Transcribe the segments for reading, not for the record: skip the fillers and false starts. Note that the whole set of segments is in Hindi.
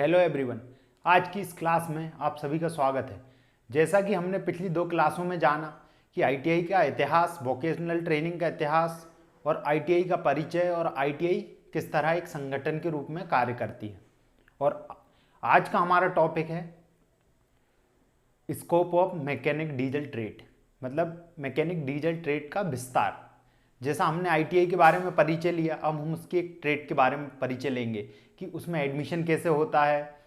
Hello everyone. आज की इस क्लास में आप सभी का स्वागत है। जैसा कि हमने पिछली 2 क्लासों में जाना कि आईटीआई का इतिहास, वोकेशनल ट्रेनिंग का इतिहास और आईटीआई का परिचय और आईटीआई किस तरह एक संगठन के रूप में कार्य करती है। और आज का हमारा टॉपिक है scope of mechanic diesel trade, मतलब मैकेनिक डीजल ट्रेड का विस्तार। जैसा हमने आईटीआई के बारे में परिचय लिया, अब हम उसके एक ट्रेड के बारे में परिचय लेंगे कि उसमें एडमिशन कैसे होता है,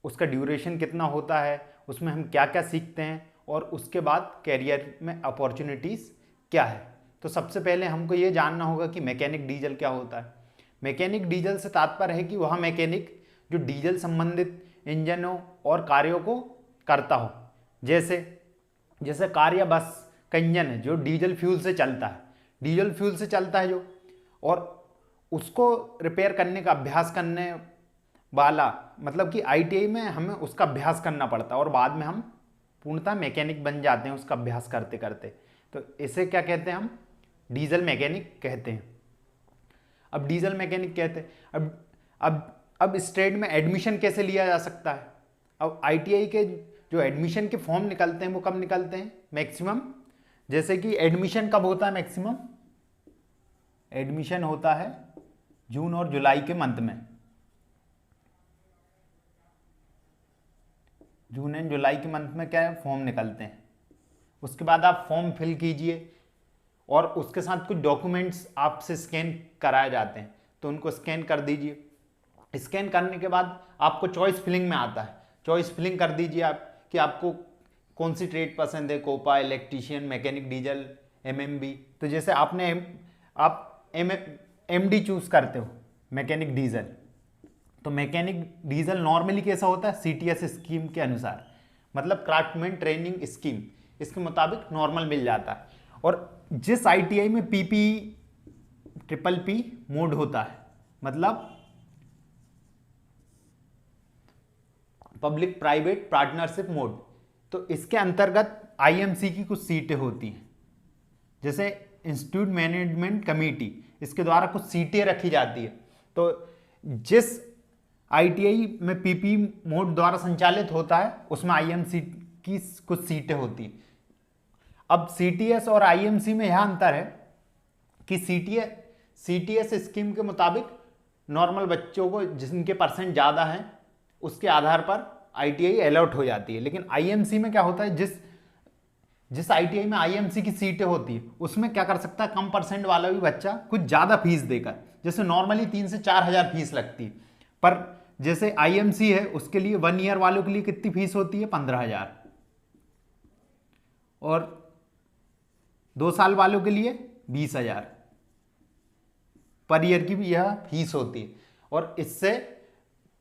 उसका ड्यूरेशन कितना होता है, उसमें हम क्या क्या सीखते हैं और उसके बाद कैरियर में अपॉर्चुनिटीज़ क्या है। तो सबसे पहले हमको ये जानना होगा कि मैकेनिक डीजल क्या होता है। मैकेनिक डीजल से तात्पर्य है कि वह मैकेनिक जो डीजल संबंधित इंजनों और कार्यों को करता हो। जैसे कार या बस का इंजन है जो डीजल फ्यूल से चलता है, जो और उसको रिपेयर करने का अभ्यास करने वाला, मतलब कि आईटीआई में हमें उसका अभ्यास करना पड़ता है और बाद में हम पूर्णतः मैकेनिक बन जाते हैं उसका अभ्यास करते करते। तो इसे क्या कहते हैं, हम डीजल मैकेनिक कहते हैं। अब डीजल मैकेनिक कहते हैं, अब इस ट्रेड में एडमिशन कैसे लिया जा सकता है। अब आईटीआई के जो एडमिशन के फॉर्म निकलते हैं वो कब निकलते हैं, मैक्सिमम, जैसे कि एडमिशन कब होता है, मैक्सिमम एडमिशन होता है जून और जुलाई के मंथ में। जून एंड जुलाई के मंथ में क्या है, फॉर्म निकलते हैं। उसके बाद आप फॉर्म फिल कीजिए और उसके साथ कुछ डॉक्यूमेंट्स आपसे स्कैन कराए जाते हैं, तो उनको स्कैन कर दीजिए। स्कैन करने के बाद आपको चॉइस फिलिंग में आता है, चॉइस फिलिंग कर दीजिए आप कि आपको कौन सी ट्रेड पसंद है, COPA, electrician, mechanic diesel, MMB. तो जैसे आप एमडी चूज करते हो मैकेनिक डीजल, तो मैकेनिक डीजल नॉर्मली कैसा होता है, सीटीएस स्कीम के अनुसार, मतलब क्राफ्टमैन ट्रेनिंग स्कीम, इसके मुताबिक नॉर्मल मिल जाता है। और जिस आईटीआई में पीपी ट्रिपल पी मोड होता है, मतलब पब्लिक प्राइवेट पार्टनरशिप मोड, तो इसके अंतर्गत आईएमसी की कुछ सीटें होती हैं। जैसे इंस्टीट्यूट मैनेजमेंट कमेटी, इसके द्वारा कुछ सीटें रखी जाती है। तो जिस आईटीआई में पीपी मोड द्वारा संचालित होता है उसमें आईएमसी की कुछ सीटें होती हैं। अब सीटीएस और आईएमसी में यह अंतर है कि सीटीएस स्कीम के मुताबिक नॉर्मल बच्चों को जिनके परसेंट ज़्यादा हैं उसके आधार पर आईटीआई अलॉट हो जाती है। लेकिन आईएमसी में क्या होता है, जिस आईटीआई में आईएमसी की सीटें होती है उसमें क्या कर सकता है, कम परसेंट वाला भी बच्चा कुछ ज़्यादा फीस देकर, जैसे नॉर्मली 3 से 4 हज़ार फीस लगती है, पर जैसे आईएमसी है उसके लिए 1 ईयर वालों के लिए कितनी फीस होती है, 15,000, और 2 साल वालों के लिए 20,000 पर ईयर की भी यह फीस होती है। और इससे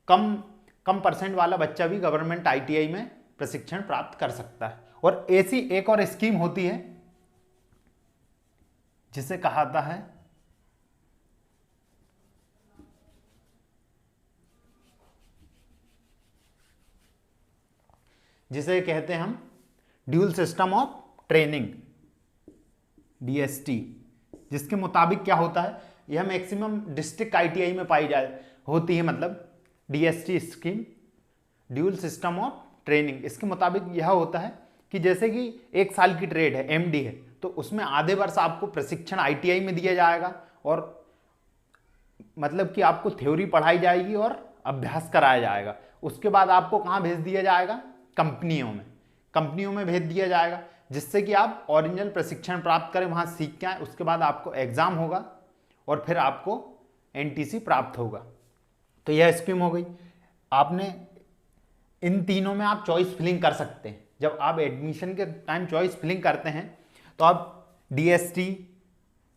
कम परसेंट वाला बच्चा भी गवर्नमेंट आईटीआई में प्रशिक्षण प्राप्त कर सकता है। और ऐसी एक और स्कीम होती है जिसे कहा है जिसे कहते हैं हम dual system of training, DST, जिसके मुताबिक क्या होता है, यह मैक्सिमम डिस्ट्रिक्ट आईटीआई में होती है, मतलब DST scheme, dual system of training. इसके मुताबिक यह होता है कि जैसे कि 1 साल की ट्रेड है, एमडी है, तो उसमें आधे वर्ष आपको प्रशिक्षण आईटीआई में दिया जाएगा, और मतलब कि आपको थ्योरी पढ़ाई जाएगी और अभ्यास कराया जाएगा। उसके बाद आपको कहाँ भेज दिया जाएगा, कंपनियों में भेज दिया जाएगा, जिससे कि आप ओरिजिनल प्रशिक्षण प्राप्त करें, वहाँ सीख के आए। उसके बाद आपको एग्जाम होगा और फिर आपको एनटीसी प्राप्त होगा। तो यह स्कीम हो गई। आपने इन तीनों में आप चॉइस फिलिंग कर सकते हैं। जब आप एडमिशन के टाइम चॉइस फिलिंग करते हैं तो आप डीएसटी,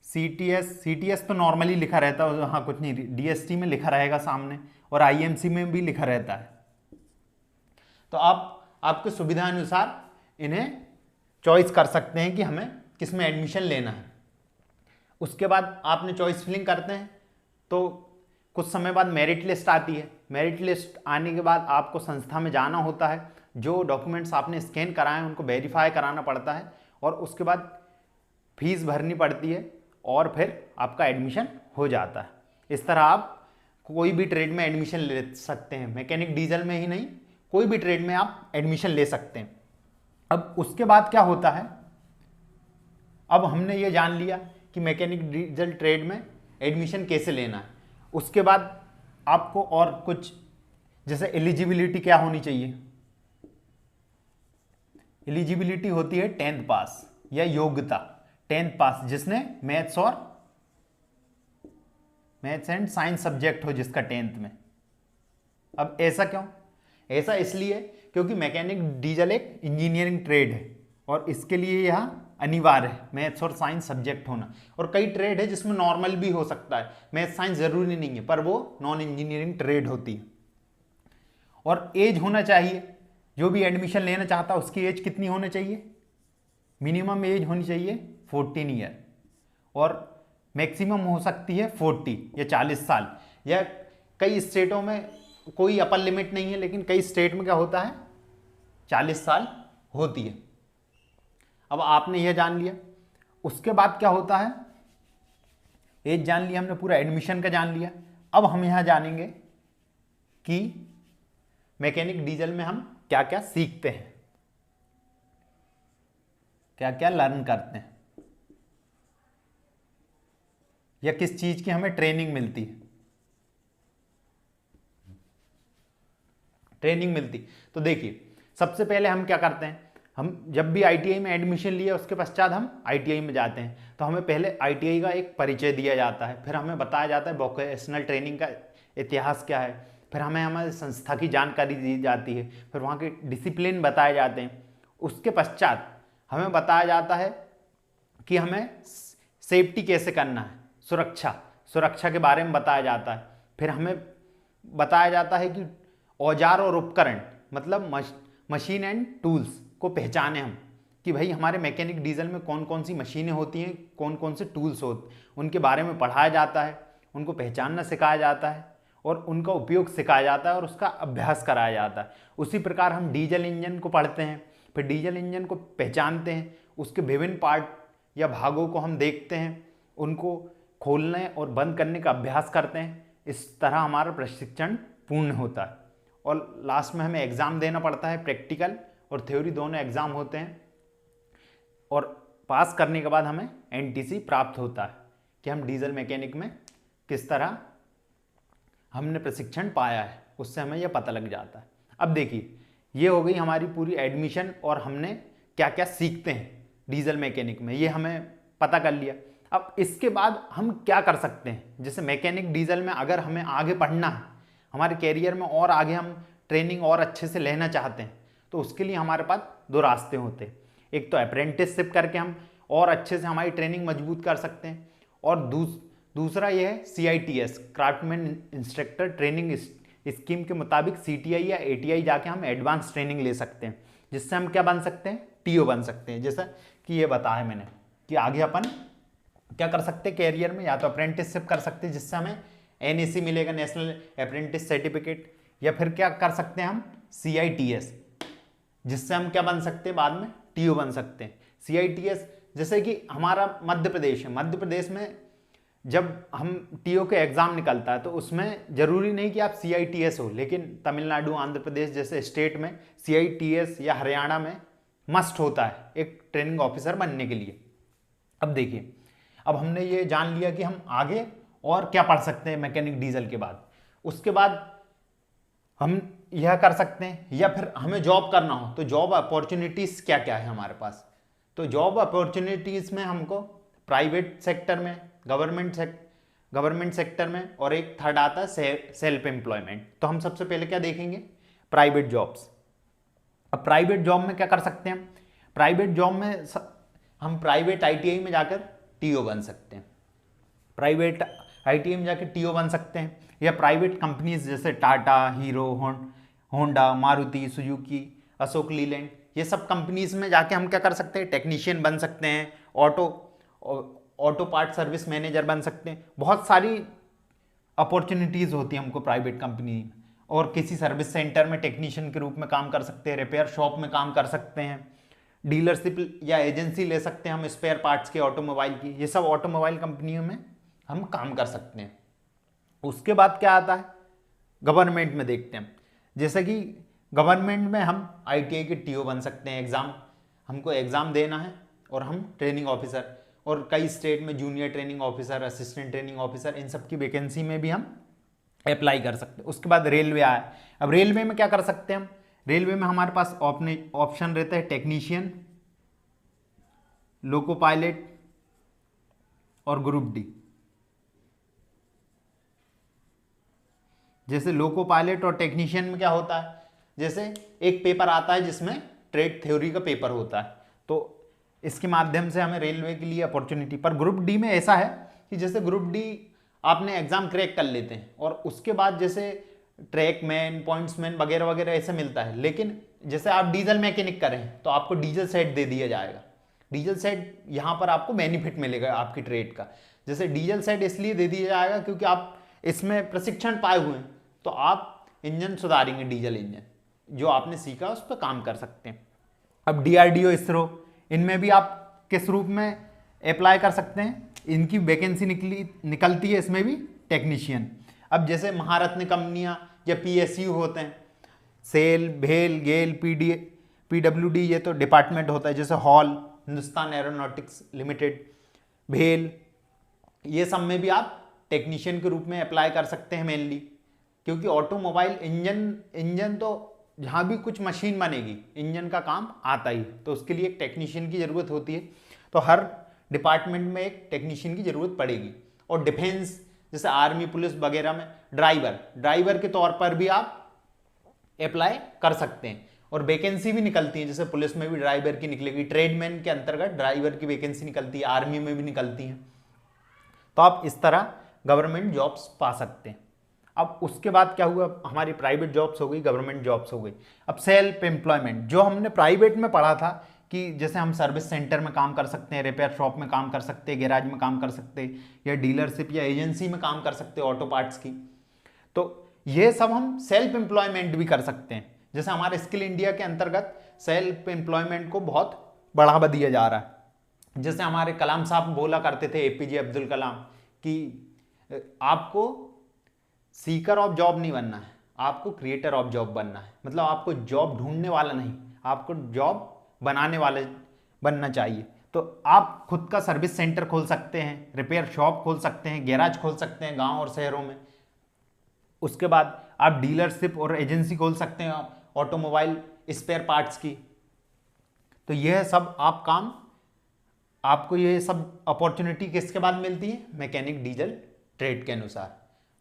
सीटीएस तो नॉर्मली लिखा रहता है, हाँ कुछ नहीं, डीएसटी में लिखा रहेगा सामने, और आईएमसी में भी लिखा रहता है। तो आप आपके सुविधा अनुसार इन्हें चॉइस कर सकते हैं कि हमें किस में एडमिशन लेना है। उसके बाद आपने चॉइस फिलिंग करते हैं तो कुछ समय बाद मेरिट लिस्ट आती है। मेरिट लिस्ट आने के बाद आपको संस्था में जाना होता है, जो डॉक्यूमेंट्स आपने स्कैन कराए हैं उनको वेरीफाई कराना पड़ता है, और उसके बाद फीस भरनी पड़ती है और फिर आपका एडमिशन हो जाता है। इस तरह आप कोई भी ट्रेड में एडमिशन ले सकते हैं, मैकेनिक डीजल में ही नहीं, कोई भी ट्रेड में आप एडमिशन ले सकते हैं। अब उसके बाद क्या होता है, अब हमने ये जान लिया कि मैकेनिक डीजल ट्रेड में एडमिशन कैसे लेना है। उसके बाद आपको और कुछ, जैसे एलिजिबिलिटी क्या होनी चाहिए, एलिजिबिलिटी होती है 10th पास या योग्यता 10th पास, जिसने मैथ्स एंड साइंस सब्जेक्ट हो जिसका 10th में। अब ऐसा क्यों, ऐसा इसलिए क्योंकि मैकेनिक डीजल एक इंजीनियरिंग ट्रेड है और इसके लिए यह अनिवार्य है मैथ्स और साइंस सब्जेक्ट होना। और कई ट्रेड है जिसमें नॉर्मल भी हो सकता है, मैथ्स साइंस जरूरी नहीं है, पर वो नॉन इंजीनियरिंग ट्रेड होती है। और एज होना चाहिए, जो भी एडमिशन लेना चाहता है उसकी एज कितनी होनी चाहिए, मिनिमम एज होनी चाहिए 14 ईयर और मैक्सिमम हो सकती है 40 या 40 साल। या कई स्टेटों में कोई अपर लिमिट नहीं है, लेकिन कई स्टेट में क्या होता है 40 साल होती है। अब आपने यह जान लिया, उसके बाद क्या होता है, एज जान लिया हमने, पूरा एडमिशन का जान लिया। अब हम यहां जानेंगे कि मैकेनिक डीजल में हम क्या क्या सीखते हैं, क्या क्या लर्न करते हैं, या किस चीज की हमें ट्रेनिंग मिलती है, ट्रेनिंग मिलती। तो देखिए, सबसे पहले हम क्या करते हैं, हम जब भी आईटीआई में एडमिशन लिया उसके पश्चात हम आईटीआई में जाते हैं, तो हमें पहले आईटीआई का एक परिचय दिया जाता है, फिर हमें बताया जाता है वोकेशनल ट्रेनिंग का इतिहास क्या है, फिर हमें हमारी संस्था की जानकारी दी जाती है, फिर वहाँ के डिसिप्लिन बताए जाते हैं। उसके पश्चात हमें बताया जाता है कि हमें सेफ्टी कैसे करना है, सुरक्षा के बारे में बताया जाता है। फिर हमें बताया जाता है कि औजार और उपकरण, मतलब मशीन एंड टूल्स को पहचाने हम, कि भाई हमारे मैकेनिक डीजल में कौन कौन सी मशीनें होती हैं, कौन कौन से टूल्स होते, उनके बारे में पढ़ाया जाता है, उनको पहचानना सिखाया जाता है और उनका उपयोग सिखाया जाता है और उसका अभ्यास कराया जाता है। उसी प्रकार हम डीजल इंजन को पढ़ते हैं, फिर डीजल इंजन को पहचानते हैं, उसके विभिन्न पार्ट या भागों को हम देखते हैं, उनको खोलने और बंद करने का अभ्यास करते हैं। इस तरह हमारा प्रशिक्षण पूर्ण होता है और लास्ट में हमें एग्ज़ाम देना पड़ता है, प्रैक्टिकल और थ्योरी दोनों एग्ज़ाम होते हैं, और पास करने के बाद हमें एनटीसी प्राप्त होता है कि हम डीजल मैकेनिक में किस तरह हमने प्रशिक्षण पाया है, उससे हमें यह पता लग जाता है। अब देखिए, ये हो गई हमारी पूरी एडमिशन और हमने क्या क्या सीखते हैं डीजल मैकेनिक में, ये हमें पता कर लिया। अब इसके बाद हम क्या कर सकते हैं, जैसे मैकेनिक डीजल में अगर हमें आगे पढ़ना है, हमारे कैरियर में और आगे हम ट्रेनिंग और अच्छे से लेना चाहते हैं, तो उसके लिए हमारे पास दो रास्ते होते हैं। एक तो अप्रेंटिसशिप करके हम और अच्छे से हमारी ट्रेनिंग मजबूत कर सकते हैं, और दूसरा ये है CITS, craftsman instructor training scheme के मुताबिक CTI या ATI जाके हम एडवांस ट्रेनिंग ले सकते हैं, जिससे हम क्या बन सकते हैं, TO बन सकते हैं। जैसा कि ये बताया मैंने कि आगे अपन क्या कर सकते हैं कैरियर में, या तो अप्रेंटिसशिप कर सकते हैं जिससे हमें NAC मिलेगा, नेशनल अप्रेंटिस सर्टिफिकेट, या फिर क्या कर सकते हैं हम CITS, जिससे हम क्या बन सकते हैं बाद में TO बन सकते हैं। CITS जैसे कि हमारा मध्य प्रदेश है, मध्य प्रदेश में जब हम TO के एग्ज़ाम निकलता है तो उसमें ज़रूरी नहीं कि आप CITS हो, लेकिन तमिलनाडु, आंध्र प्रदेश जैसे स्टेट में CITS या हरियाणा में मस्ट होता है एक ट्रेनिंग ऑफिसर बनने के लिए। अब देखिए, अब हमने ये जान लिया कि हम आगे और क्या पढ़ सकते हैं मैकेनिक डीजल के बाद। उसके बाद हम यह कर सकते हैं, या फिर हमें जॉब करना हो तो जॉब अपॉर्चुनिटीज़ क्या क्या है हमारे पास। तो जॉब अपॉर्चुनिटीज़ में हमको प्राइवेट सेक्टर में, गवर्नमेंट सेक्टर में, और एक थर्ड आता है सेल्फ एम्प्लॉयमेंट। तो हम सबसे पहले क्या देखेंगे, प्राइवेट जॉब्स। अब प्राइवेट जॉब में क्या कर सकते हैं, प्राइवेट जॉब में हम प्राइवेट ITI में जाकर TO बन सकते हैं, प्राइवेट ITI में जाकर TO बन सकते हैं, या प्राइवेट कंपनीज जैसे Tata, hero, Honda, Maruti Suzuki, Ashok Leyland, ये सब कंपनीज में जाके हम क्या कर सकते हैं, टेक्नीशियन बन सकते हैं, ऑटो पार्ट सर्विस मैनेजर बन सकते हैं। बहुत सारी अपॉर्चुनिटीज़ होती हैं हमको प्राइवेट कंपनी में, और किसी सर्विस सेंटर में टेक्नीशियन के रूप में काम कर सकते हैं, रिपेयर शॉप में काम कर सकते हैं, डीलरशिप या एजेंसी ले सकते हैं हम स्पेयर पार्ट्स के ऑटोमोबाइल की, ये सब ऑटोमोबाइल कंपनियों में हम काम कर सकते हैं। उसके बाद क्या आता है, गवर्नमेंट में देखते हैं। जैसे कि गवर्नमेंट में हम आईटीआई के टीओ बन सकते हैं, हमको एग्ज़ाम देना है और हम ट्रेनिंग ऑफिसर, और कई स्टेट में junior training officer, assistant training officer, इन सब की वैकेंसी में भी हम अप्लाई कर सकते हैं। उसके बाद रेलवे आया। अब रेलवे में क्या कर सकते हैं हम, रेलवे में हमारे पास ऑप्शन रहता है टेक्नीशियन, लोको पायलट और ग्रुप डी। जैसे लोको पायलट और टेक्नीशियन में क्या होता है, जैसे एक पेपर आता है जिसमें ट्रेड थ्योरी का पेपर होता है, तो इसके माध्यम से हमें रेलवे के लिए अपॉर्चुनिटी। पर ग्रुप डी में ऐसा है कि जैसे ग्रुप डी आपने एग्जाम क्रैक कर लेते हैं और उसके बाद जैसे ट्रैकमैन, पॉइंट्समैन वगैरह वगैरह ऐसे मिलता है, लेकिन जैसे आप डीजल मैकेनिक करें तो आपको डीजल सेट दे दिया जाएगा। डीजल सेट यहाँ पर आपको बेनिफिट मिलेगा आपकी ट्रेड का। जैसे डीजल सेट इसलिए दे दिया जाएगा क्योंकि आप इसमें प्रशिक्षण पाए हुए हैं, तो आप इंजन सुधारेंगे, डीजल इंजन जो आपने सीखा उस पर काम कर सकते हैं। अब डीआरडीओ, इसरो, इनमें भी आप किस रूप में अप्लाई कर सकते हैं, इनकी वैकेंसी निकलती है इसमें भी टेक्नीशियन। अब जैसे महारत्न कंपनियां या पीएसयू होते हैं, सेल, भेल, गेल, पीडब्ल्यूडी, ये तो डिपार्टमेंट होता है। जैसे हॉल, हिंदुस्तान एरोनॉटिक्स लिमिटेड, भेल, ये सब में भी आप टेक्नीशियन के रूप में अप्लाई कर सकते हैं मेनली, क्योंकि ऑटोमोबाइल इंजन तो जहाँ भी कुछ मशीन बनेगी इंजन का काम आता ही, तो उसके लिए एक टेक्नीशियन की ज़रूरत होती है। तो हर डिपार्टमेंट में एक टेक्नीशियन की ज़रूरत पड़ेगी। और डिफेंस, जैसे आर्मी, पुलिस वगैरह में ड्राइवर के तौर पर भी आप अप्लाई कर सकते हैं, और वैकेंसी भी निकलती है। जैसे पुलिस में भी ड्राइवर की निकलेगी, ट्रेडमैन के अंतर्गत ड्राइवर की वैकेंसी निकलती है, आर्मी में भी निकलती है। तो आप इस तरह गवर्नमेंट जॉब्स पा सकते हैं। अब उसके बाद क्या हुआ, हमारी प्राइवेट जॉब्स हो गई, गवर्नमेंट जॉब्स हो गई। अब सेल्फ एम्प्लॉयमेंट, जो हमने प्राइवेट में पढ़ा था कि जैसे हम सर्विस सेंटर में काम कर सकते हैं, रिपेयर शॉप में काम कर सकते हैं, गैराज में काम कर सकते हैं, या डीलरशिप या एजेंसी में काम कर सकते हैं ऑटो पार्ट्स की, तो ये सब हम सेल्फ एम्प्लॉयमेंट भी कर सकते हैं। जैसे हमारे स्किल इंडिया के अंतर्गत सेल्फ एम्प्लॉयमेंट को बहुत बढ़ावा दिया जा रहा है। जैसे हमारे कलाम साहब बोला करते थे, एपीजे अब्दुल कलाम, कि आपको सीकर ऑफ जॉब नहीं बनना है, आपको क्रिएटर ऑफ जॉब बनना है। मतलब आपको जॉब ढूंढने वाला नहीं, आपको जॉब बनाने वाले बनना चाहिए। तो आप खुद का सर्विस सेंटर खोल सकते हैं, रिपेयर शॉप खोल सकते हैं, गैराज खोल सकते हैं गांव और शहरों में। उसके बाद आप डीलरशिप और एजेंसी खोल सकते हैं ऑटोमोबाइल स्पेयर पार्ट्स की। तो यह सब आपको ये सब अपॉर्चुनिटी किसके बाद मिलती है, मैकेनिक डीजल ट्रेड के अनुसार।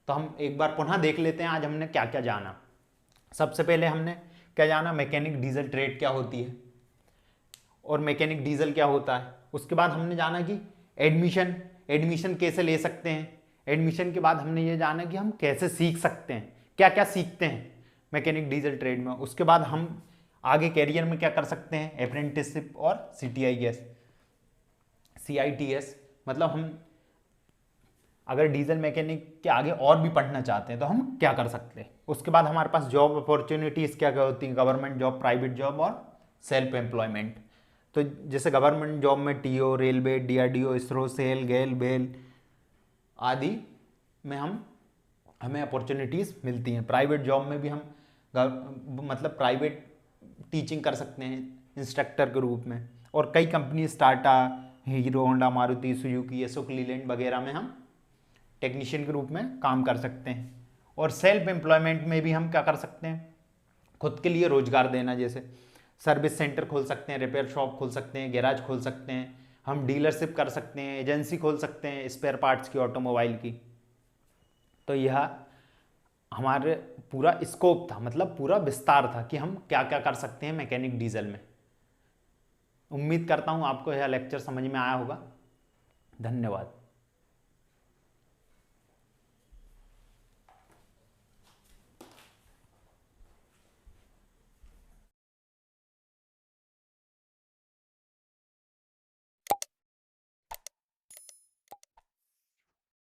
तो हम एक बार पुनः देख लेते हैं आज हमने क्या क्या जाना। सबसे पहले हमने क्या जाना, मैकेनिक डीजल ट्रेड क्या होती है और मैकेनिक डीजल क्या होता है। उसके बाद हमने जाना कि एडमिशन कैसे ले सकते हैं। एडमिशन के बाद हमने ये जाना कि हम कैसे सीख सकते हैं, क्या क्या सीखते हैं मैकेनिक डीजल ट्रेड में। उसके बाद हम आगे कैरियर में क्या कर सकते हैं, अप्रेंटिसशिप और CITS, मतलब हम अगर डीजल मैकेनिक के आगे और भी पढ़ना चाहते हैं तो हम क्या कर सकते हैं। उसके बाद हमारे पास जॉब अपॉर्चुनिटीज़ क्या क्या होती हैं, गवर्नमेंट जॉब, प्राइवेट जॉब और सेल्फ एम्प्लॉयमेंट। तो जैसे गवर्नमेंट जॉब में टीओ, रेलवे, डीआरडीओ, इसरो, सेल, गेल, बेल आदि में हमें अपॉर्चुनिटीज़ मिलती हैं। प्राइवेट जॉब में भी हम मतलब प्राइवेट टीचिंग कर सकते हैं इंस्ट्रक्टर के रूप में। और कई company, Tata, hero Honda, Maruti Suzuki, Ashok Leyland वगैरह में हम टेक्नीशियन के रूप में काम कर सकते हैं। और सेल्फ एम्प्लॉयमेंट में भी हम क्या कर सकते हैं, खुद के लिए रोजगार देना। जैसे सर्विस सेंटर खोल सकते हैं, रिपेयर शॉप खोल सकते हैं, गैराज खोल सकते हैं, हम डीलरशिप कर सकते हैं, एजेंसी खोल सकते हैं स्पेयर पार्ट्स की, ऑटोमोबाइल की। तो यह हमारे पूरा स्कोप था, मतलब पूरा विस्तार था कि हम क्या क्या कर सकते हैं मैकेनिक डीजल में। उम्मीद करता हूँ आपको यह लेक्चर समझ में आया होगा। धन्यवाद।